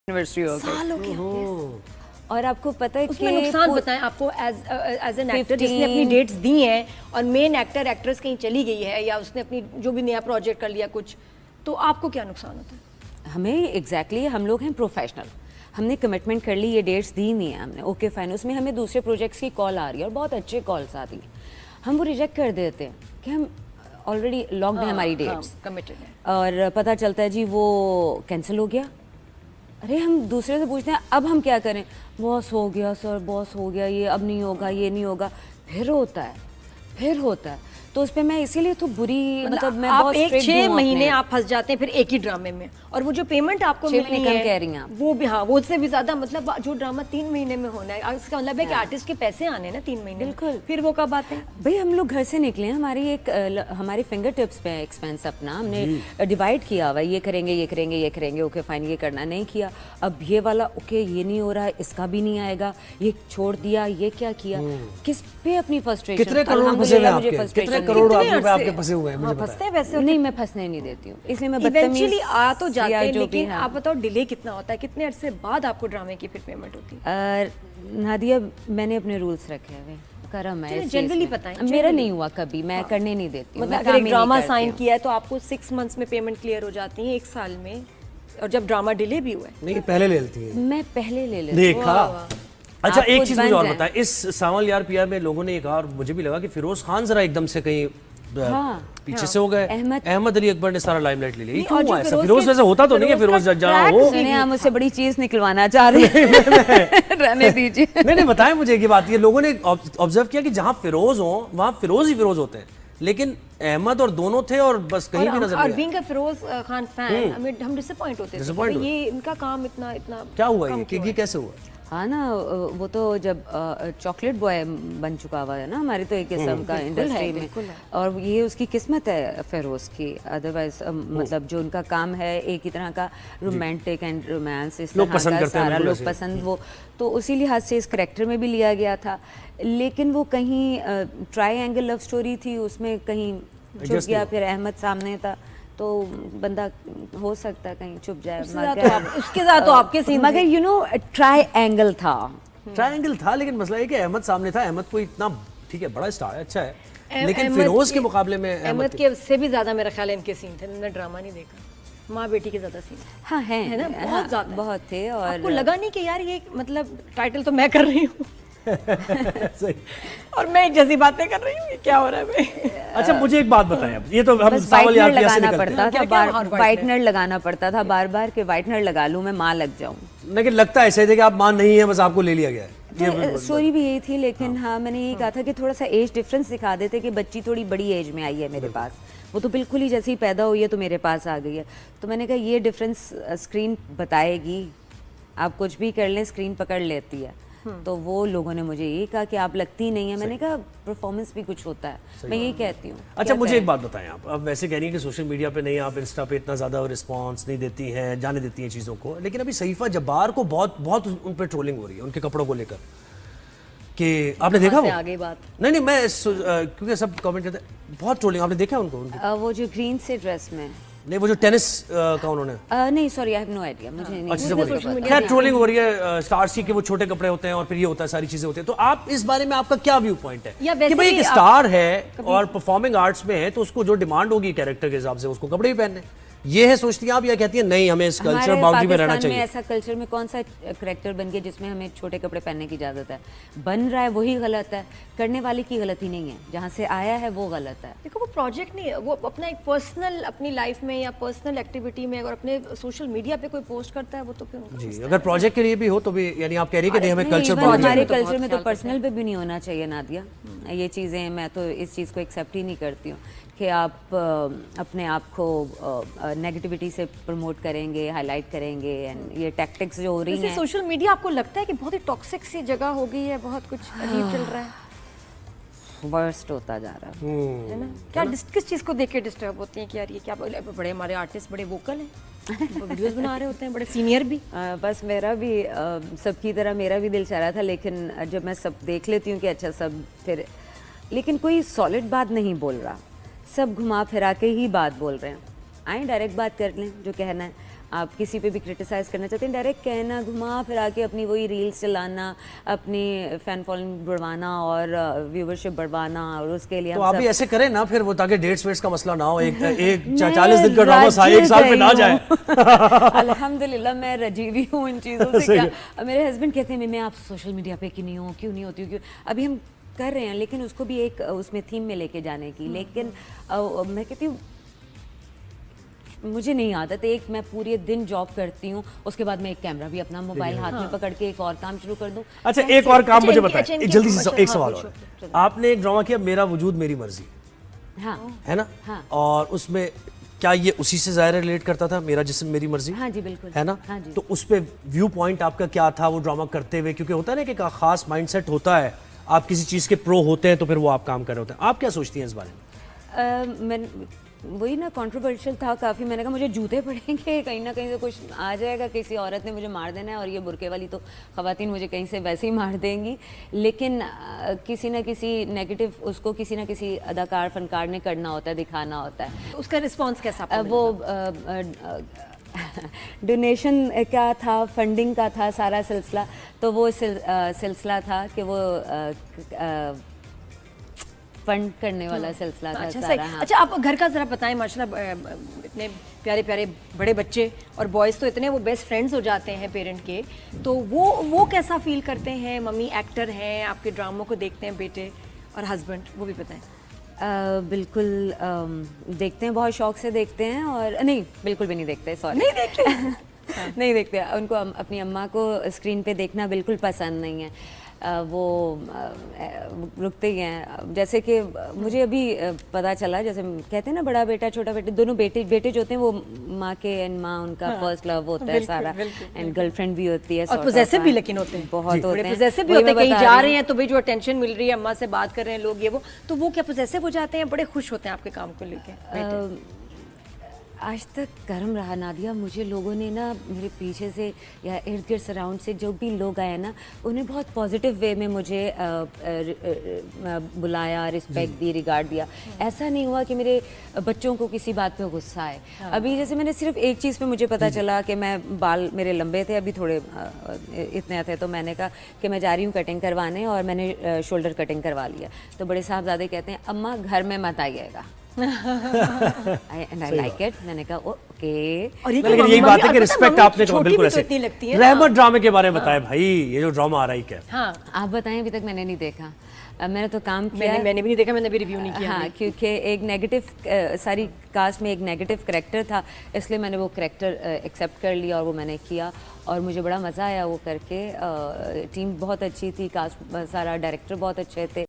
Anniversary हो गई। साल हो गया। और आपको पता है उसमें कि नुकसान बताएं आपको एज एन एक्टर जिसने अपनी डेट्स दी हैं और मेन एक्टर एक्ट्रेस कहीं चली गई है या उसने अपनी जो भी नया प्रोजेक्ट कर लिया कुछ, तो आपको क्या नुकसान होता है? हमें एग्जैक्टली हम लोग हैं प्रोफेशनल, हमने कमिटमेंट कर ली, ये डेट्स दी नहीं है हमने, ओके फाइन, उसमें हमें दूसरे प्रोजेक्ट्स की कॉल आ रही है और बहुत अच्छे कॉल्स आती हैं, हम वो रिजेक्ट कर देते हैं कि हम ऑलरेडी लॉक्ड है हमारी डेट्स, कमिटेड है और पता चलता है जी वो कैंसिल हो गया। अरे हम दूसरे से पूछते हैं अब हम क्या करें, बॉस हो गया सर, बॉस हो गया, ये अब नहीं होगा, ये नहीं होगा, फिर होता है तो उस पर मैं इसीलिए तो बुरी, मतलब मैं आप बहुत एक strict 6 हूँ महीने अपने। आप फंस जाते हैं फिर एक ही ड्रामे में, और वो जो पेमेंट आपको 6 मिलनी महीने कम है कह रही हैं आप। वो भी, हाँ वो उससे भी ज्यादा, मतलब जो ड्रामा 3 महीने में होना है, इसका मतलब है कि आर्टिस्ट के पैसे आने हैं ना 3 महीने में। बिल्कुल। फिर वो कब आते हैं? भाई हम लोग घर से निकले हैं, हमारी एक हमारी फिंगर टिप्स पे है एक्सपेंस अपना, हमने डिवाइड किया हुआ है, ये करेंगे ये करेंगे ये करेंगे, ओके फाइन, ये करना नहीं किया, अब ये वाला ओके ये नहीं हो रहा है, इसका भी नहीं आएगा, ये छोड़ दिया, ये क्या किया, किस पे अपनी फ्रस्ट्रेशन, कितने करोड़ फंसे हुए आपके? कितने करोड़ रुपए आपके फंसे हुए हैं? मुझे बताएं। फंसते हैं वैसे नहीं, मैं फंसने नहीं देती हूँ, इसलिए मैं इवेंचुअली आ तो जाते या हैं, जो भी लेकिन है। आप बताओ डिले कितना होता है, कितने अरसे बाद आपको ड्रामे की फिर पेमेंट होती है? नादिया मैंने अपने रूल्स रखे हुए, करम है इस चीज़ जनरली में। बताएं, मेरा generally। नहीं हुआ कभी, मैं करने नहीं देती हूँ, मतलब मैं अगर काम एक ही ड्रामा नहीं करती साइन हूँ। किया है तो आपको 6 मंथ्स में पेमेंट क्लियर हो जाती है, 1 साल में, और जब ड्रामा डिले भी हुआ है नहीं, पहले ले लेती है। मैं पहले ले लेती हूँ। देखा। अच्छा, आप एक कुछ चीज बन मुझे और जाएं। बताएं, इस सावल यार पियार में लोगों ने ये कहा और मुझे भी लगा कि फिरोज खान जरा एकदम से कहीं पीछे से हो गए, अहमद अली अकबर ने सारा लाइमलाइट ले लिया, ये क्यों हुआ ऐसा? फिरोज वैसे होता तो नहीं है, फिरोज जहाँ हो। नहीं, आप मुझसे बड़ी चीज निकलवाना चाह रहे हैं। रहने दीजिए। नहीं बाताएं मुझे ये बात, ये लोगों ने ऑब्जर्व किया कि जहाँ फिरोज हो वहाँ फिरोज ही फिरोज होते हैं, लेकिन अहमद और दोनों थे और बस कहीं भी नजर और नहीं being a Firoz Khan fan हम डिसअपॉइंट होते थे Disappoint कि होते। ये इनका काम इतना इतना क्या हुआ कम ये क्यों कि ये है? कैसे हुआ? हाँ ना, वो तो जब चॉकलेट बॉय बन चुका हुआ है ना हमारी तो एक किस्म का इंडस्ट्री में, और ये उसकी किस्मत है फिरोज की, अदरवाइज मतलब जो उनका काम है एक ही तरह का रोमांटिक एंड रोमांस, इस लोग तरह पसंद का करते हैं सारा बिल्कुल लोग ऐसे। पसंद, वो तो उसी लिहाज से इस करेक्टर में भी लिया गया था, लेकिन वो कहीं ट्राई लव स्टोरी थी, उसमें कहीं छुप Adjust गया, नहीं फिर अहमद सामने था तो बंदा हो सकता है कहीं छुप जाए, उसके साथ तो आपके सीन मगर यू नो ट्राई था। ट्रायंगल था, लेकिन मसला ये कि अहमद सामने था, अहमद कोई इतना ठीक है, बड़ा स्टार है, अच्छा है, लेकिन अहमद फिरोज के के- मुकाबले में अहमद के से भी ज्यादा मेरा ख्याल है इनके सीन थे, मैंने ड्रामा नहीं देखा, माँ बेटी के ज्यादा सीन हाँ है ना, बहुत हाँ, ज्यादा है। बहुत थे। और आपको लगा नहीं कि यार ये मतलब टाइटल तो मैं कर रही हूँ सही। और मैं एक जैसी बातें कर रही हूँ, ये क्या हो रहा है भाई? अच्छा, मुझे एक बात बताएं, अब ये तो हम बस सावल यार वाइटनर पिया से लगाना निकलते पड़ता हैं, था, क्या-क्या वहाँ whitener? वाइटनर लगाना पड़ता था बार बार कि वाइटनर लगा लूं मैं माँ लग जाऊं। लेकिन लगता है ऐसे थे कि आप मान नहीं है, बस आपको ले लिया गया है। तो स्टोरी भी यही थी, लेकिन हाँ मैंने यही कहा था कि थोड़ा सा एज डिफरेंस दिखा देते कि बच्ची थोड़ी बड़ी एज में आई है मेरे पास, वो तो बिल्कुल ही जैसे ही पैदा हुई है तो मेरे पास आ गई है, तो मैंने कहा ये डिफरेंस स्क्रीन बताएगी, आप कुछ भी कर लें स्क्रीन पकड़ लेती है। तो वो लोगों ने मुझे यही कहा कि आप लगती नहीं है, मैंने कहा परफॉर्मेंस भी कुछ होता है, मैं यही कहती हूँ। अच्छा, मुझे एक बात बताएं, आप अब वैसे कह रही हैं कि सोशल मीडिया पे नहीं, आप इंस्टा पे इतना ज़्यादा रिस्पांस नहीं देती हैं, जाने देती हैं चीज़ों को, लेकिन अभी सहीफा जब्बार को बहुत बहुत उन पर ट्रोलिंग हो रही है उनके कपड़ों को लेकर, कि आपने देखा वो? आ गई बात। नहीं मैं क्योंकि सब कमेंट करते हैं, बहुत ट्रोलिंग, आपने देखा उनको उनके? वो जो ग्रीन से ड्रेस में नहीं, वो जो टेनिस का उन्होंने, नहीं sorry I have no idea, मुझे नहीं अच्छा मुझे समझ गया। खैर ट्रोलिंग हो रही है स्टार्स की कि वो छोटे कपड़े होते हैं और फिर ये होता है, सारी चीजें होती हैं, तो आप इस बारे में आपका क्या व्यू पॉइंट या है वैसे कि भाई भी एक स्टार है और परफॉर्मिंग आर्ट्स में है तो उसको जो डिमांड होगी कैरेक्टर के हिसाब से उसको कपड़े भी पहनने, ये है सोचती हैं आप, या कहती हैं नहीं हमें इस कल्चर हमारे बाउंड्री में रहना पाकिस्तान में चाहिए? ऐसा कल्चर में कौन सा करेक्टर बन गया जिसमें हमें छोटे कपड़े पहनने की इजाजत है? बन रहा है वही गलत है, करने वाले की गलती नहीं है, जहाँ से आया है वो गलत है। देखो वो प्रोजेक्ट नहीं है, वो अपना एक पर्सनल अपनी लाइफ में या पर्सनल एक्टिविटी में अगर अपने सोशल मीडिया पे कोई पोस्ट करता है वो तो फिर उनका जी, अगर प्रोजेक्ट के लिए भी हो तो भी, यानी आप कह रही है कि नहीं हमें कल्चर even बाउंड्री हमारे में तो बहुत कल्चर में तो ख्याल पर्सनल पे भी नहीं होना चाहिए नादिया, ये चीज़ें मैं तो इस चीज़ को एक्सेप्ट ही नहीं करती हूँ कि आप अपने आप को नेगेटिविटी से प्रमोट करेंगे, हाईलाइट करेंगे, एंड ये टैक्टिक्स जो हो रही वैसे हैं। सोशल मीडिया आपको लगता है कि बहुत ही टॉक्सिक सी जगह हो गई है, बहुत कुछ अजीब चल रहा है वर्स्ट होता जा रहा है ना? क्या किस चीज़ को देख के डिस्टर्ब होती हैं कि यार ये क्या, बड़े हमारे आर्टिस्ट बड़े वोकल हैं, वीडियोस बना रहे होते हैं, बड़े सीनियर भी। बस मेरा भी सबकी तरह मेरा भी दिल चाह रहा था, लेकिन जब मैं सब देख लेती हूँ कि अच्छा सब फिर, लेकिन कोई सॉलिड बात नहीं बोल रहा, सब घुमा फिरा के ही बात बोल रहे हैं। आए डायरेक्ट बात कर लें जो कहना है, आप किसी पे भी क्रिटिसाइज करना चाहते हैं, डायरेक्ट कहना, घुमा फिरा के अपनी वही रील्स चलाना, अपनी फैन फॉलोइंग बढ़वाना और व्यूवरशिप बढ़वाना, और उसके लिए तो हम आप सब भी ऐसे करें ना फिर, वो ताकि डेट्स वेट्स का मसला ना हो, एक मैं 40 दिन का ड्रामा राज्य 1 साल पे ना गई जाए। हूँ। अल्हम्दुलिल्लाह मैं रजीवी हूँ इन चीज़ों से। क्या मेरे हस्बैंड कहते हैं मैं आप सोशल मीडिया पे क्यों नहीं हो, क्यों नहीं होती हो, क्यों? अभी हम कर रहे हैं, लेकिन उसको भी एक उसमें थीम में लेके जाने की। लेकिन मैं कहती हूँ मुझे नहीं आदत है, एक मैं पूरे दिन जॉब करती हूँ, उसके बाद मैं एक कैमरा भी अपना मोबाइल हाथ में पकड़ के एक और काम शुरू कर दूँ। अच्छा एक और काम मुझे बताएं, इनके- जल्दी से अच्छा, एक हाँ, सवाल पूछो, और। चलो। आपने एक ड्रामा किया मेरा वजूद मेरी मर्जी, हाँ है ना? हाँ। और उसमें क्या ये उसी से ज़ाहिर रिलेट करता था, मेरा जिस्म मेरी मर्जी? हाँ जी बिल्कुल, है ना? हाँ जी। तो उस पे व्यू पॉइंट आपका क्या था वो ड्रामा करते हुए? क्योंकि होता है ना कि एक खास माइंडसेट होता है, आप किसी चीज़ के प्रो होते हैं तो फिर वो आप काम कर रहे होते हैं। आप क्या सोचती हैं इस बारे में? मैं वही ना, कंट्रोवर्शियल था काफ़ी। मैंने कहा मुझे जूते पड़ेंगे, कहीं ना कहीं से कुछ आ जाएगा, किसी औरत ने मुझे मार देना है, और ये बुरके वाली तो ख़वातीन मुझे कहीं से वैसे ही मार देंगी। लेकिन किसी ना किसी नेगेटिव उसको किसी ना किसी अदाकार फनकार ने करना होता है, दिखाना होता है। उसका रिस्पॉन्स कैसा आपको वो डोनेशन का था, फंडिंग का था सारा सिलसिला, तो वो सिलसिला था कि वो फंड करने वाला सिलसिला था अच्छा सारा। सही। हाँ। अच्छा आप घर का जरा बताएं, माशाल्लाह इतने प्यारे प्यारे बड़े बच्चे और बॉयज़ तो इतने वो बेस्ट फ्रेंड्स हो जाते हैं पेरेंट के, तो वो कैसा फील करते हैं? मम्मी एक्टर हैं, आपके ड्रामों को देखते हैं बेटे, और हस्बैंड, वो भी बताएं। बिल्कुल देखते हैं, बहुत शौक से देखते हैं। और नहीं बिल्कुल भी नहीं देखते, सॉरी नहीं देखते? नहीं देखते। उनको अपनी अम्मा को स्क्रीन पे देखना बिल्कुल पसंद नहीं है। वो रुकते ही हैं। जैसे कि मुझे अभी पता चला, जैसे कहते हैं ना बड़ा बेटा छोटा बेटा, दोनों बेटे जो होते हैं वो माँ के एंड माँ उनका फर्स्ट लव होता है सारा, एंड गर्लफ्रेंड भी होती है, और पोजेसिव भी लेकिन होते हैं, बहुत होते हैं, पोजेसिव भी होते हैं। कहीं जा रहे हैं तो भाई जो अटेंशन मिल रही है, अम्मा से बात कर रहे हैं लोग, ये वो, तो वो क्या पोजेसिव हो जाते हैं? बड़े खुश होते हैं आपके काम को लेके? आज तक कर्म रहा नादिया, मुझे लोगों ने ना मेरे पीछे से या इर्द गिर्द सराउंड से जो भी लोग आए ना, उन्हें बहुत पॉजिटिव वे में मुझे बुलाया, रिस्पेक्ट दी, रिगार्ड दिया। ऐसा नहीं हुआ कि मेरे बच्चों को किसी बात पे गुस्सा आए। अभी जैसे मैंने सिर्फ एक चीज़ पे मुझे पता चला कि मैं बाल मेरे लंबे थे, अभी थोड़े इतने थे, तो मैंने कहा कि मैं जा रही हूँ कटिंग करवाने, और मैंने शोल्डर कटिंग करवा लिया। तो बड़े साहबजादे कहते हैं अम्मा घर में मत आइएगा। And I like it. मैंने कहा ओके। और ये लेकिन यही बात है कि रिस्पेक्ट आपने कहा, बिल्कुल ऐसे। लगती है रहमत ड्रामे के बारे में बताएं भाई, ये जो ड्रामा आ रहा है क्या? हाँ, आप बताएं, अभी तक मैंने नहीं देखा। मैंने तो काम किया। मैंने भी नहीं देखा, मैंने भी रिव्यू नहीं किया। हाँ, क्योंकि एक नेगेटिव सारी कास्ट में एक नेगेटिव करेक्टर था, इसलिए मैंने वो करेक्टर एक्सेप्ट कर लिया और वो मैंने किया, और मुझे बड़ा मज़ा आया वो करके। टीम बहुत अच्छी थी, कास्ट सारा, डायरेक्टर बहुत अच्छे थे।